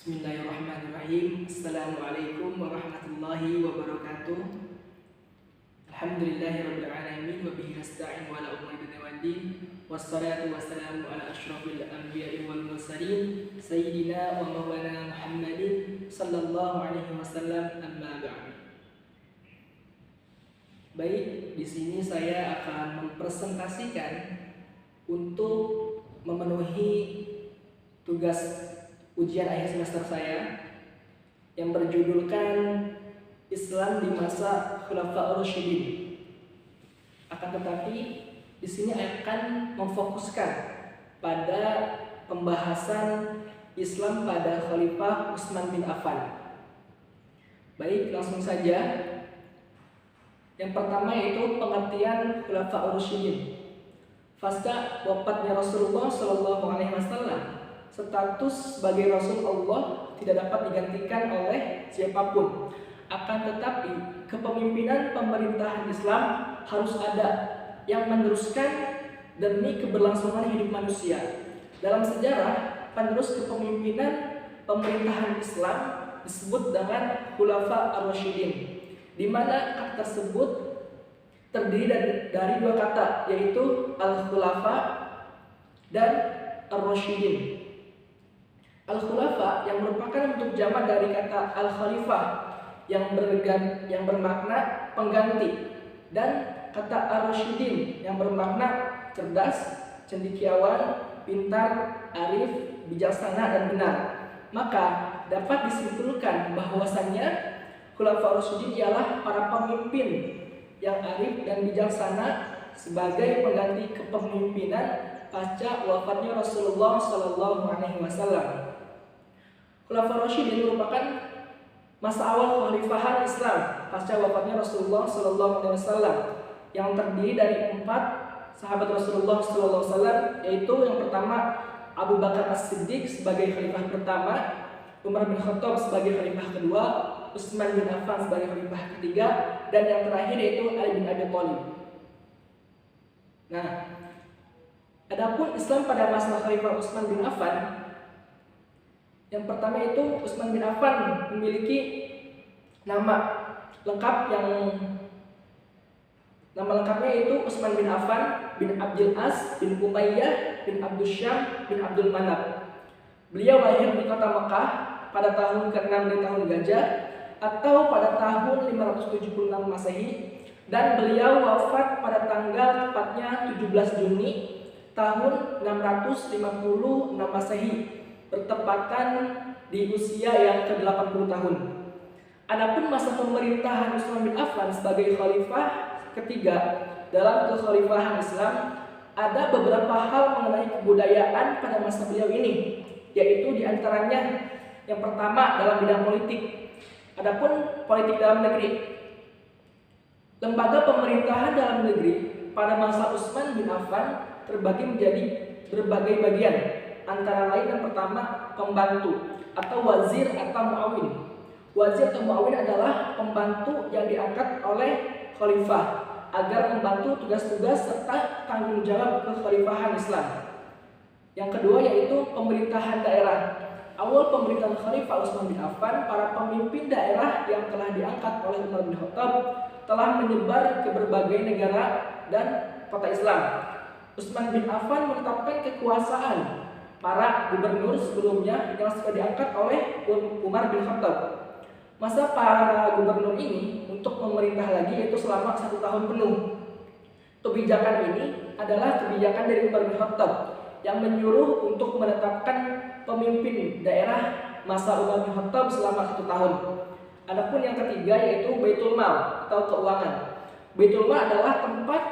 Bismillahirrahmanirrahim. Assalamualaikum warahmatullahi wabarakatuh. Alhamdulillahirabbil alamin wa bihi nasta'in wa ala umuri dunya waddin. Wassalatu wassalamu ala asyrafil anbiya'i wal mursalin sayyidina wa maulana Muhammadin sallallahu alaihi wasallam, amma ba'du. Baik, di sini saya akan mempresentasikan untuk memenuhi tugas ujian akhir semester saya yang berjudulkan Islam di masa Khulafaur Rasyidin. Akan tetapi di sini akan memfokuskan pada pembahasan Islam pada Khalifah Utsman bin Affan. Baik, langsung saja. Yang pertama yaitu pengertian Khulafaur Rasyidin. Pasca wafatnya Rasulullah Shallallahu Alaihi Wasallam, status sebagai Rasul Allah tidak dapat digantikan oleh siapapun. Akan tetapi kepemimpinan pemerintahan Islam harus ada yang meneruskan demi keberlangsungan hidup manusia. Dalam sejarah, penerus kepemimpinan pemerintahan Islam disebut dengan Khulafa ar-Rasyidin, di mana kata tersebut terdiri dari dua kata, yaitu al-Khulafa dan ar-Rasyidin. Al-Khulafa yang merupakan bentuk jamak dari kata al-Khalifah yang bermakna pengganti, dan kata ar-Rasyidin yang bermakna cerdas, cendekiawan, pintar, arif, bijaksana, dan benar. Maka dapat disimpulkan bahwasannya Khulafa ar-Rasyidin ialah para pemimpin yang arif dan bijaksana sebagai pengganti kepemimpinan pasca wafatnya Rasulullah Shallallahu Alaihi Wasallam. Khulafaur Rasyidin merupakan masa awal kekhalifahan Islam pasca wafatnya Rasulullah Shallallahu Alaihi Wasallam yang terdiri dari 4 sahabat Rasulullah Shallallahu Alaihi Wasallam, yaitu yang pertama Abu Bakar As-Siddiq sebagai khalifah pertama, Umar bin Khattab sebagai khalifah kedua, Utsman bin Affan sebagai khalifah ketiga, dan yang terakhir yaitu Ali bin Abi Thalib. Nah, adapun Islam pada masa Khalifah Utsman bin Affan, yang pertama itu Utsman bin Affan memiliki nama lengkapnya yaitu Utsman bin Affan bin Abdul As bin Umayyah bin Abdul Syam bin Abdul Manaf. Beliau lahir di kota Mekah pada tahun ke-6 dari tahun Gajah atau pada tahun 576 Masehi, dan beliau wafat pada tanggal tepatnya 17 Juni tahun 656 Masehi, bertepatan di usia yang ke-80 tahun. Adapun masa pemerintahan Utsman bin Affan sebagai khalifah ketiga dalam kekhalifahan Islam, ada beberapa hal mengenai kebudayaan pada masa beliau ini, yaitu diantaranya yang pertama dalam bidang politik. Adapun politik dalam negeri, lembaga pemerintahan dalam negeri pada masa Utsman bin Affan terbagi menjadi berbagai bagian. Antara lain yang pertama pembantu atau wazir atau muawin. Wazir atau muawin adalah pembantu yang diangkat oleh khalifah agar membantu tugas-tugas serta tanggung jawab kekhalifahan Islam. Yang kedua yaitu pemerintahan daerah. Awal pemerintahan Khalifah Utsman bin Affan, para pemimpin daerah yang telah diangkat oleh Umar bin Khattab telah menyebar ke berbagai negara dan kota Islam. Utsman bin Affan menetapkan kekuasaan para gubernur sebelumnya yang sudah diangkat oleh Umar bin Khattab. Masa para gubernur ini untuk memerintah lagi yaitu selama 1 tahun penuh. Kebijakan ini adalah kebijakan dari Umar bin Khattab yang menyuruh untuk menetapkan pemimpin daerah masa Umar bin Khattab selama 1 tahun. Adapun yang ketiga yaitu Baitul Mal atau keuangan. Baitul Mal adalah tempat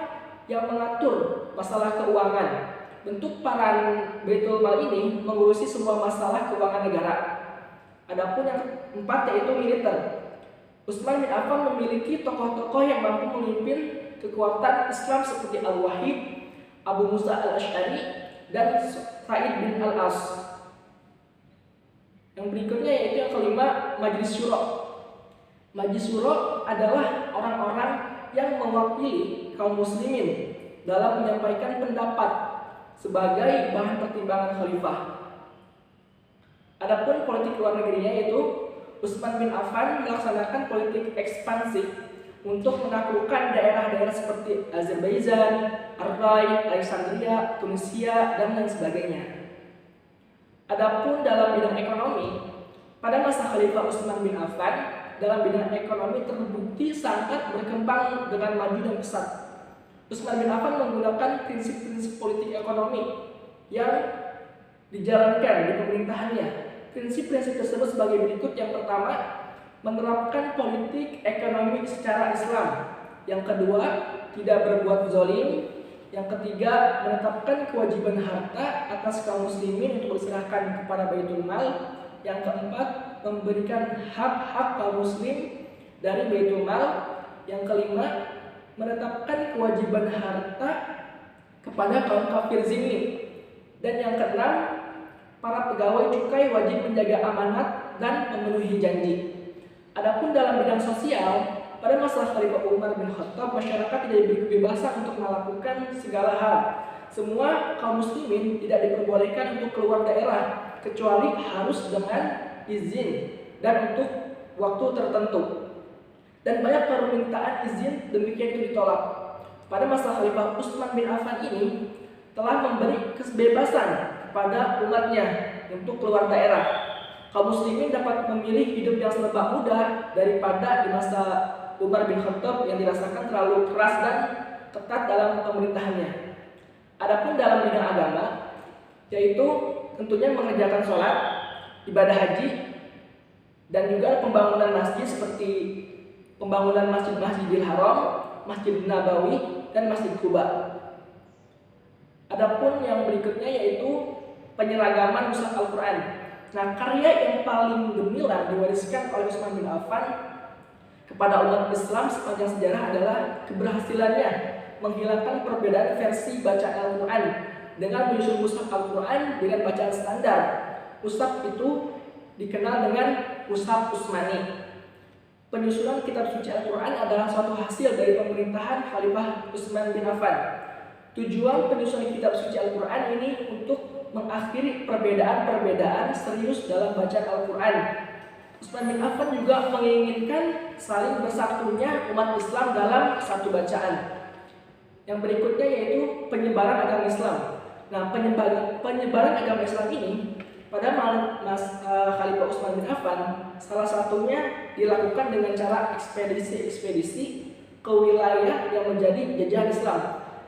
yang mengatur masalah keuangan. Bentuk peran Baitul Mal ini mengurusi semua masalah keuangan negara. Adapun yang keempat yaitu militer. Utsman bin Affan memiliki tokoh-tokoh yang mampu memimpin kekuatan Islam seperti Al-Wahid, Abu Musa al-Asy'ari, dan Sa'id bin al-As. Yang berikutnya yaitu yang kelima, Majlis Syuro. Majlis Syuro adalah orang-orang yang mewakili kaum muslimin dalam menyampaikan pendapat sebagai bahan pertimbangan khalifah. Adapun politik luar negerinya yaitu Utsman bin Affan melaksanakan politik ekspansif untuk menaklukkan daerah-daerah seperti Azerbaijan, Array, Alexandria, Tunisia, dan lain sebagainya. Adapun dalam bidang ekonomi, pada masa Khalifah Utsman bin Affan, dalam bidang ekonomi terbukti sangat berkembang dengan maju dan pesat. Utsman bin Affan menggunakan prinsip-prinsip politik ekonomi yang dijalankan di pemerintahannya. Prinsip-prinsip tersebut sebagai berikut. Yang pertama, menerapkan politik ekonomi secara Islam. Yang kedua, tidak berbuat zalim. Yang ketiga, menetapkan kewajiban harta atas kaum muslimin untuk diserahkan kepada Baitul Mal. Yang keempat, memberikan hak-hak kaum muslim dari Baitul Mal. Yang kelima, menetapkan kewajiban harta kepada kaum kafir zimmi. Dan yang keenam, para pegawai cukai wajib menjaga amanat dan memenuhi janji. Adapun dalam bidang sosial, pada masa Khalifah Umar bin Khattab, masyarakat tidak diberi kebebasan untuk melakukan segala hal. Semua kaum muslimin tidak diperbolehkan untuk keluar daerah kecuali harus dengan izin dan untuk waktu tertentu. Dan banyak permintaan izin demikian itu ditolak. Pada masa Khalifah Utsman bin Affan ini telah memberi kebebasan kepada umatnya untuk keluar daerah. Kaum muslimin dapat memilih hidup yang serba mudah daripada di masa Umar bin Khattab yang dirasakan terlalu keras dan ketat dalam pemerintahannya. Adapun dalam bidang agama, yaitu tentunya mengerjakan sholat, ibadah haji, dan juga pembangunan masjid seperti pembangunan Masjidil Haram, Masjid Nabawi, dan Masjid Quba. Adapun yang berikutnya yaitu penyeragaman mushaf Al-Quran. Nah, karya yang paling gemilang diwariskan oleh Utsman bin Affan kepada umat Islam sepanjang sejarah adalah keberhasilannya menghilangkan perbedaan versi bacaan Al-Quran dengan menyusun mushaf Al-Quran dengan bacaan standar. Mushaf itu dikenal dengan mushaf Utsmani. Penyusunan kitab suci Al-Quran adalah suatu hasil dari pemerintahan Khalifah Utsman bin Affan. Tujuan penyusunan kitab suci Al-Quran ini untuk mengakhiri perbedaan-perbedaan serius dalam bacaan Al-Quran. Utsman bin Affan juga menginginkan saling bersatunya umat Islam dalam satu bacaan. Yang berikutnya yaitu penyebaran agama Islam. Nah, penyebaran agama Islam ini pada Khalifah Utsman bin Affan salah satunya dilakukan dengan cara ekspedisi-ekspedisi ke wilayah yang menjadi jajahan Islam.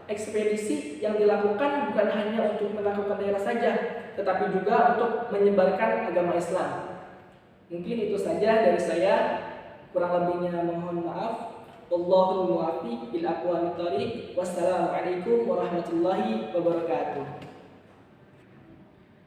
Ekspedisi yang dilakukan bukan hanya untuk menaklukkan daerah saja, tetapi juga untuk menyebarkan agama Islam. Mungkin itu saja dari saya, kurang lebihnya mohon maaf. Wallahul muwaffiq ila aqwamit thoriq. Wassalamualaikum warahmatullahi wabarakatuh.